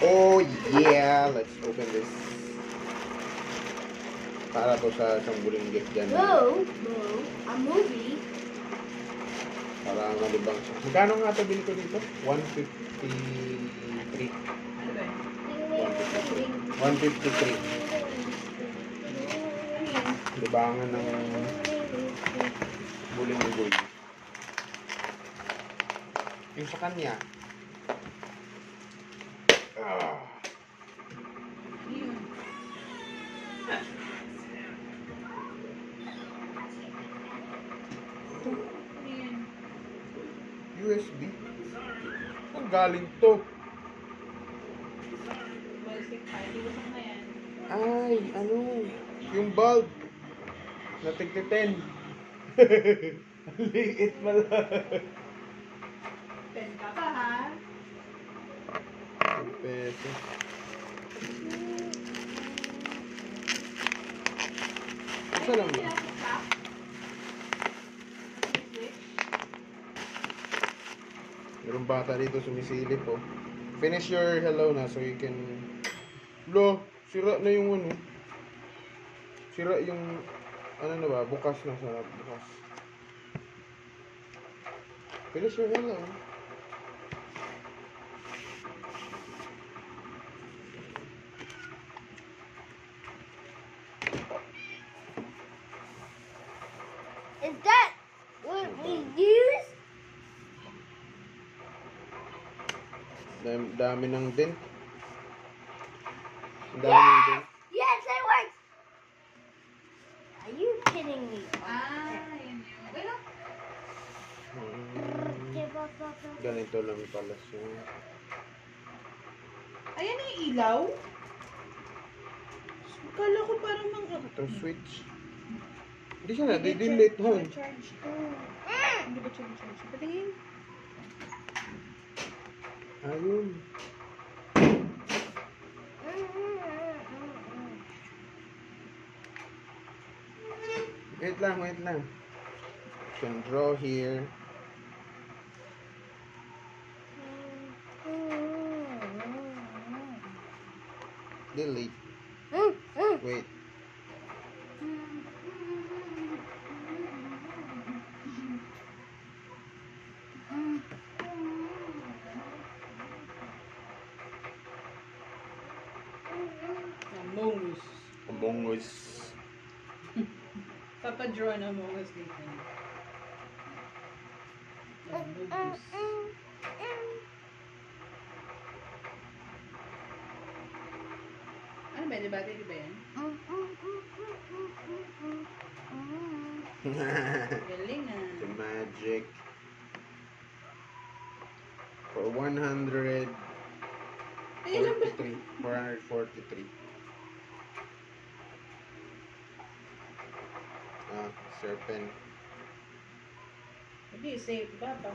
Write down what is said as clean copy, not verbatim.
Oh yeah, let's open this. Para to sa isang bulinggit dyan. No, a movie. Para malibang siya. Magkano nga ito bili ko dito? 153. Ano ba? 153. Libangan ng bulinggoy. Yung sa kanya. Yun. Ano yan? USB. Ang galing to. Balstic pa. Hindi ko na yan. Ay, ano? Yung bulb. Na tigti 10. Ang liit pala. 10 ka pa ha? Peso. Isa lang ba? Merong bata dito sumisilip po. Finish your hello na so you can... Lo, sira na yung ano. Sira yung... Ano na ba? Bukas na sarap. Bukas. Finish your hello. Is that what we use? Dami ng dent. Dami ng dent. Yes, it works. Are you kidding me? Ah, yan yun. Okay lang. Ganito lang pala siya. Ayan yung ilaw. Kala ko parang Itong switch. Hindi siya na, didinlate hon. Charge to. Hindi ba charge? Patingin. Ayun. Wait lang, wait lang. You can draw here. Delete. Wait. Among Us. Among Us. Papadraw na Among Us dito. Among Us. Ano ba? Diba? Diba yan? Galing ah. The magic. For 143. Ay, ilan ba? 443. Serpent. Hindi, safe ba pa?